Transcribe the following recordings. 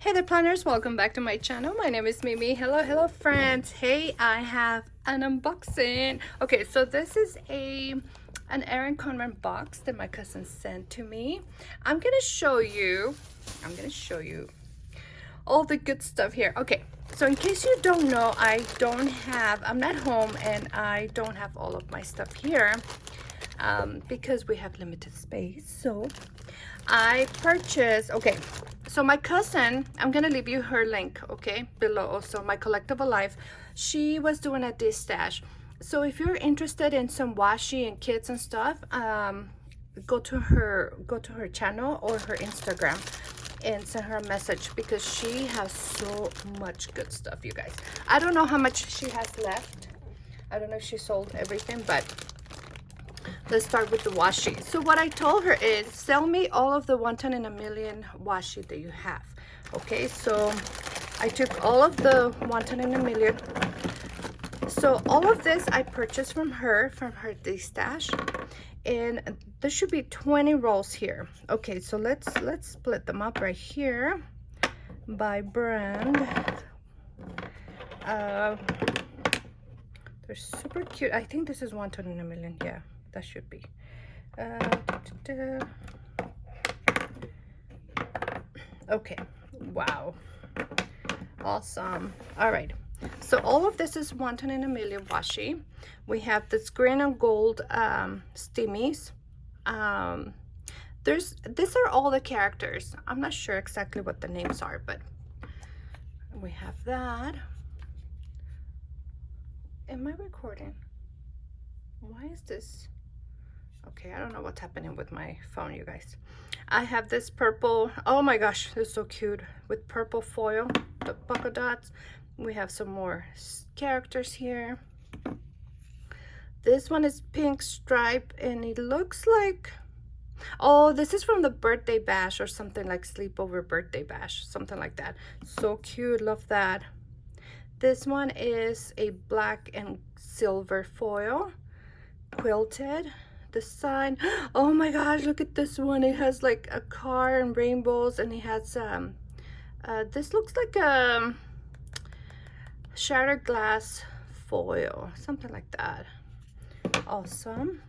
Hey there planners, welcome back to my channel. My name is Mimi. Hello friends. Hey, I have an unboxing. Okay, so this is an Erin Conran box that my cousin sent to me. I'm gonna show you all the good stuff here. Okay, so in case you don't know, I'm not home and I don't have all of my stuff here because we have limited space. So I purchased, okay, so my cousin, I'm gonna leave you her link, okay, below also, my collectible life. She was doing a dish stash. So if you're interested in some washi and kits and stuff, go to her channel or her Instagram and send her a message because she has so much good stuff, you guys. I don't know how much she has left. I don't know if she sold everything, but let's start with the washi. So what I told her is, sell me all of the 1 ton in a million washi that you have. Okay, so I took all of the 1 ton in a million. So all of this I purchased from her dish stash, and there should be 20 rolls here. Okay, so let's split them up right here by brand. They're super cute. I think this is 1 ton in a million. Yeah, that should be. Okay, wow, awesome. All right, so all of this is 1 ton in a million washi. We have this green and gold steamies. These are all the characters. I'm not sure exactly what the names are, but we have that. Am I recording? Why is this? Okay, I don't know what's happening with my phone, you guys. I have this purple, oh my gosh, this is so cute, with purple foil, the polka dots. We have some more characters here. This one is pink stripe, and it looks like, oh, this is from the birthday bash or something, like sleepover birthday bash, something like that. So cute, love that. This one is a black and silver foil, quilted. The sign, oh my gosh, look at this one. It has like a car and rainbows, and it has this looks like a shattered glass foil, something like that. Awesome.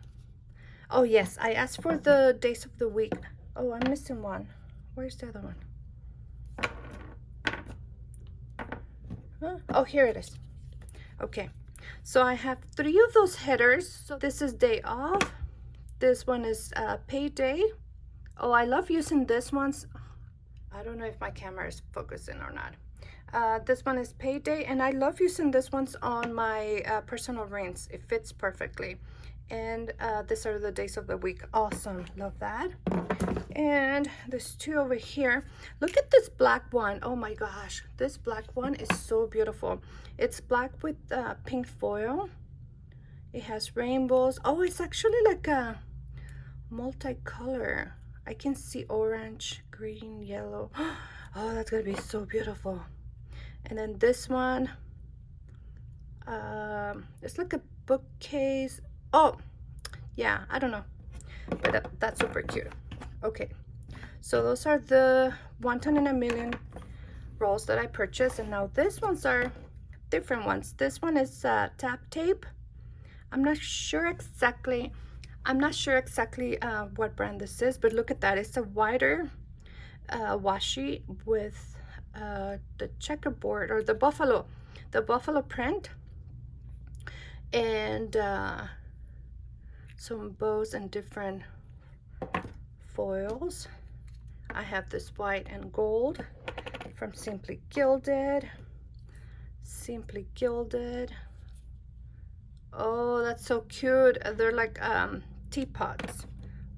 Oh yes, I asked for the days of the week. Oh, I'm missing one. Where's the other one? Huh? Oh, here it is. Okay, so I have 3 of those headers. So this is day off. This one is payday. Oh, I love using this ones. I don't know if my camera is focusing or not. This one is payday, and I love using this ones on my personal rings. It fits perfectly. And these are the days of the week. Awesome, love that. And there's 2 over here. Look at this black one. Oh my gosh, this black one is so beautiful. It's black with pink foil. It has rainbows. Oh, it's actually like a multicolor. I can see orange, green, yellow. Oh, that's gonna be so beautiful. And then this one, it's like a bookcase. Oh yeah, I don't know, but that's super cute. Okay, so those are the 1 ton in a million rolls that I purchased, and now these ones are different ones. This one is tap tape. I'm not sure exactly what brand this is, but look at that. It's a wider washi with the checkerboard, or the buffalo print, and some bows and different foils. I have this white and gold from Simply Gilded. Oh, that's so cute. They're like teapots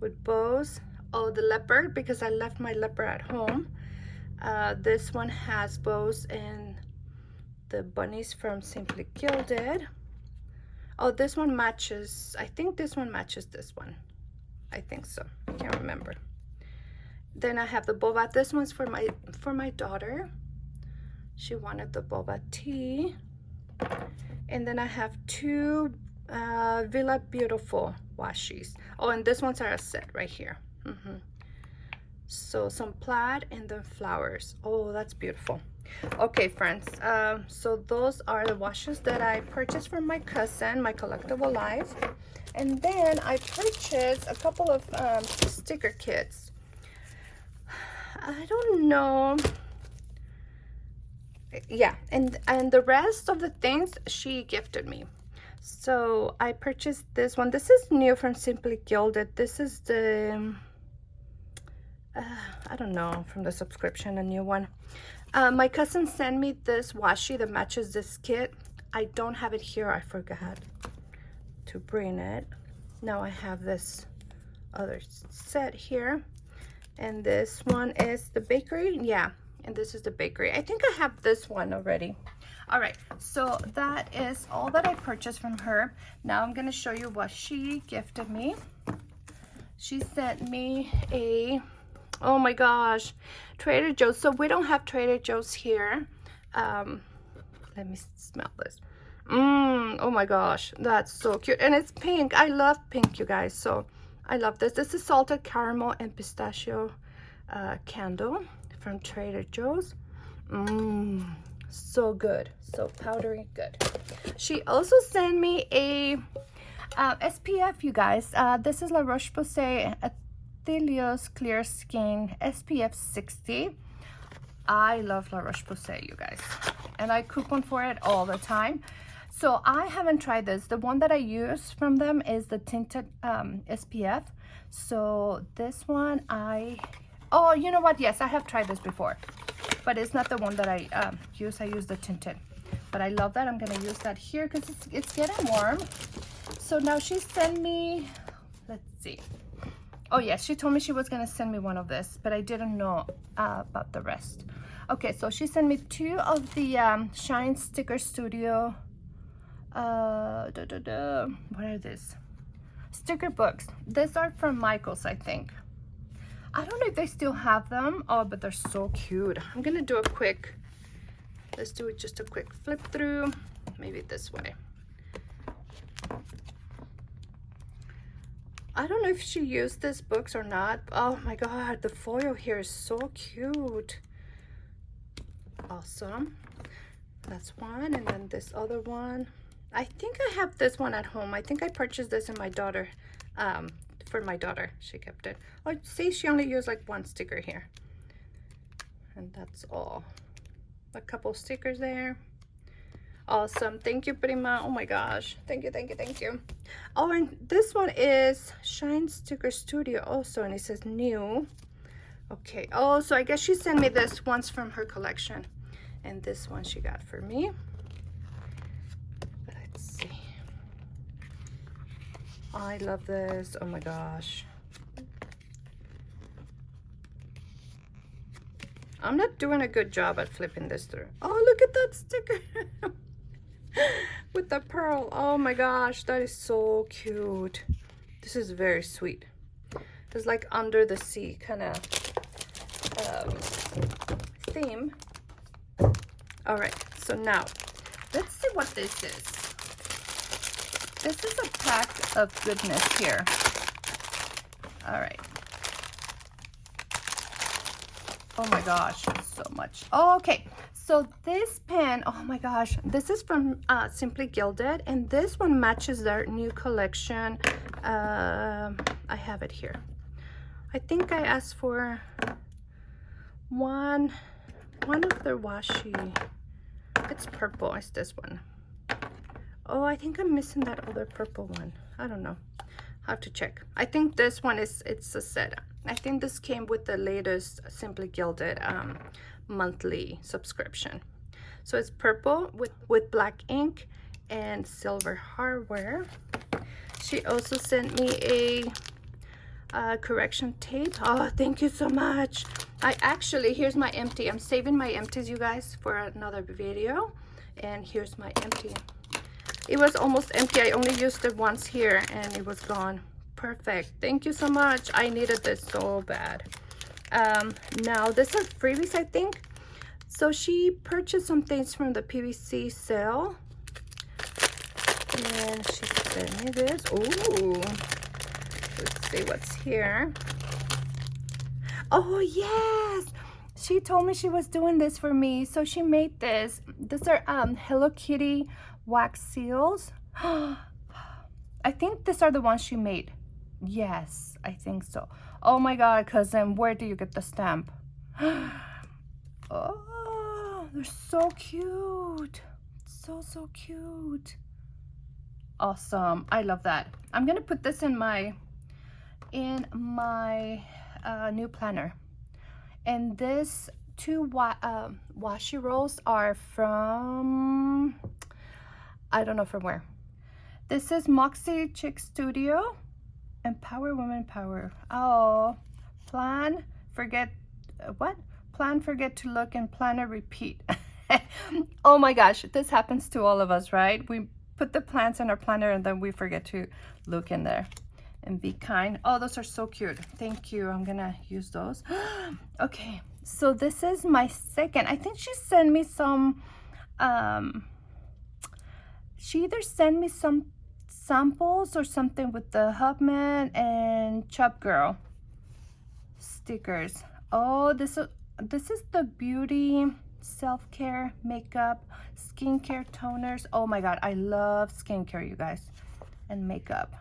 with bows. Oh, the leopard, because I left my leopard at home. This one has bows and the bunnies from Simply Gilded. Oh, this one matches, I think this one matches this one. I think so, I can't remember. Then I have the boba. This one's for my daughter. She wanted the boba tea. And then I have 2 Villa Beautiful washis. Oh, and this ones are a set right here. So some plaid and then flowers. Oh, that's beautiful. Okay, friends, so those are the washes that I purchased from my cousin, my collectible life. And then I purchased a couple of sticker kits. I don't know. Yeah, and the rest of the things she gifted me. So I purchased this one. This is new from Simply Gilded. This is the I don't know, from the subscription, a new one. My cousin sent me this washi that matches this kit. I don't have it here. I forgot to bring it. Now I have this other set here. And this one is the bakery. Yeah, and this is the bakery. I think I have this one already. All right, so that is all that I purchased from her. Now I'm going to show you what she gifted me. She sent me a, oh my gosh, Trader Joe's. So we don't have Trader Joe's here. Let me smell this. Oh my gosh, that's so cute. And it's pink. I love pink, you guys. So I love this. This is salted caramel and pistachio candle from Trader Joe's. So good. So powdery good. She also sent me a SPF, you guys. This is La Roche-Posay Athelios Clear Skin SPF 60. I love La Roche-Posay, you guys. And I coupon for it all the time. So I haven't tried this. The one that I use from them is the tinted SPF. So this one oh, you know what? Yes, I have tried this before. But it's not the one that I use. I use the tinted. But I love that. I'm going to use that here because it's getting warm. So now she sent me, let's see. Oh, yes, she told me she was going to send me one of this, but I didn't know about the rest. Okay, so she sent me 2 of the Shine Sticker Studio. What are these? Sticker books. These are from Michael's, I think. I don't know if they still have them. Oh, but they're so cute. I'm going to do a quick, let's do it just a quick flip through. Maybe this way. I don't know if she used these books or not. Oh my god, the foil here is so cute. Awesome. That's one, and then this other one. I think I have this one at home. I think I purchased this in my daughter, for my daughter. She kept it. Oh, see, she only used like 1 sticker here. And that's all. A couple stickers there. Awesome. Thank you, Prima. Oh my gosh. Thank you, thank you, thank you. Oh, and this one is Shine Sticker Studio also, and it says new. Okay. Oh, so I guess she sent me this once from her collection. And this one she got for me. Let's see. I love this. Oh my gosh. I'm not doing a good job at flipping this through. Oh, look at that sticker. With the pearl. Oh my gosh, that is so cute. This is very sweet. It's like under the sea kind of theme. All right, so now let's see what this is. This is a pack of goodness here. All right. Oh my gosh, so much. Oh, okay. So this pen, oh my gosh, this is from Simply Gilded, and this one matches their new collection. I have it here. I think I asked for one of their washi. It's purple. It's this one. Oh, I think I'm missing that other purple one. I don't know. I have to check. I think this one it's a set. I think this came with the latest Simply Gilded monthly subscription. So it's purple with black ink and silver hardware. She also sent me a correction tape. Oh, thank you so much. Here's my empty. I'm saving my empties, you guys, for another video. And here's my empty. It was almost empty. I only used it once here and it was gone. Perfect. Thank you so much. I needed this so bad. Now this is freebies, I think. So she purchased some things from the PVC sale. And she sent me this. Ooh. Let's see what's here. Oh yes, she told me she was doing this for me, so she made this. These are Hello Kitty wax seals. I think these are the ones she made. Yes, I think so. Oh my god, cousin, where do you get the stamp? Oh, they're so cute. So cute. Awesome. I love that. I'm gonna put this in my new planner. And this two washi rolls are from, I don't know from where. This is Moxie Chick Studio. Empower Women Power. Oh, plan, forget, what? Plan, forget to look, and planner repeat. Oh my gosh, this happens to all of us, right? We put the plans in our planner and then we forget to look in there. And be kind. Oh, those are so cute. Thank you. I'm gonna use those. Okay, so this is my second. I think she sent me some, she either sent me some samples or something with the Hubman and Chub Girl stickers. Oh, this is the beauty, self-care, makeup, skincare toners. Oh my god, I love skincare, you guys, and makeup.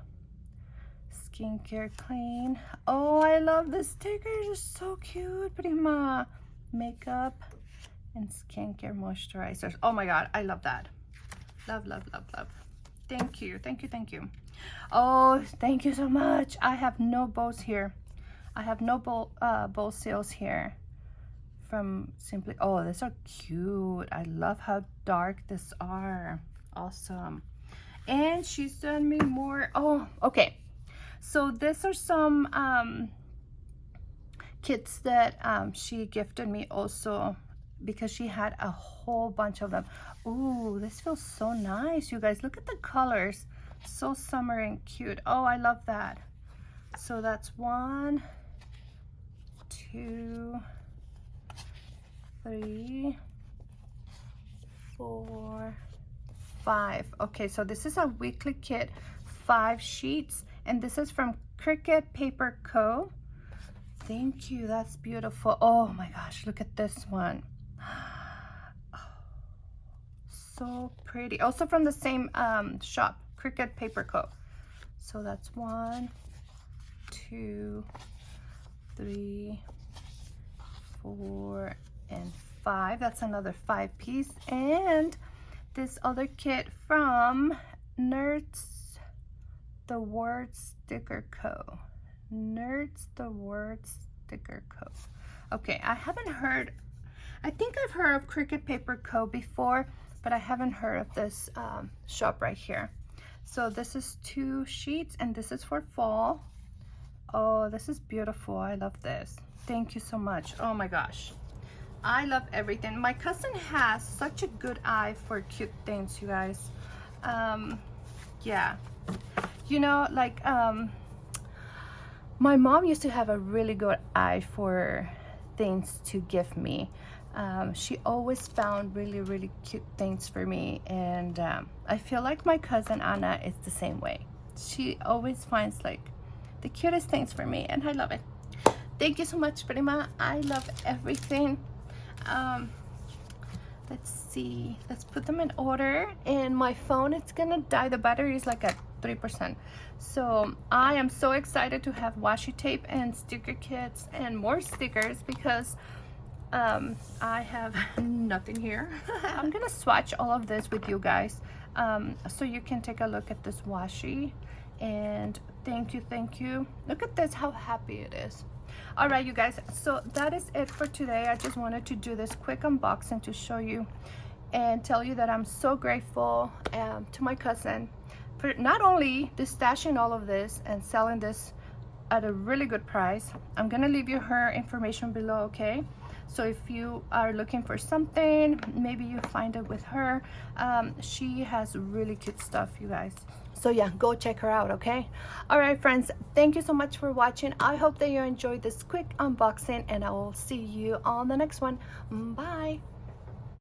Skincare clean. Oh, I love the stickers. They're so cute. Prima. Makeup and skincare moisturizers. Oh my god, I love that. Love, love, love, love. Thank you, thank you, thank you. Oh, thank you so much. I have no bows here. I have no bow seals here from Simply. Oh, these are cute. I love how dark these are. Awesome. And she sent me more. Oh, okay. So these are some kits that she gifted me also, because she had a whole bunch of them. Ooh, this feels so nice, you guys. Look at the colors. So summer and cute. Oh, I love that. So that's 1, 2, 3, 4, 5. Okay, so this is a weekly kit, 5 sheets, and this is from Cricut Paper Co. Thank you, that's beautiful. Oh my gosh, look at this one. So pretty. Also from the same shop, Cricut Paper Co. So that's 1, 2, 3, 4, and 5. That's another 5-piece. And this other kit from Nerds the Word Sticker Co. Nerds the Word Sticker Co. Okay, I haven't heard, I think I've heard of Cricut Paper Co. before, but I haven't heard of this shop right here. So this is 2 sheets, and this is for fall. Oh, this is beautiful. I love this. Thank you so much. Oh my gosh, I love everything. My cousin has such a good eye for cute things, you guys. Yeah, you know, like my mom used to have a really good eye for things to give me. She always found really cute things for me, and I feel like my cousin Anna is the same way. She always finds like the cutest things for me, and I love it. Thank you so much, Prima. I love everything. Let's see, let's put them in order. And my phone, it's gonna die. The battery is like at 3%. So I am so excited to have washi tape and sticker kits and more stickers, because I have nothing here. I'm gonna swatch all of this with you guys, so you can take a look at this washi. And thank you. Look at this, how happy it is. All right, you guys, so that is it for today. I just wanted to do this quick unboxing to show you and tell you that I'm so grateful to my cousin for not only stashing all of this and selling this at a really good price. I'm gonna leave you her information below, okay? So if you are looking for something, maybe you find it with her. She has really cute stuff, you guys. So yeah, go check her out, okay? All right, friends, thank you so much for watching. I hope that you enjoyed this quick unboxing, and I will see you on the next one. Bye.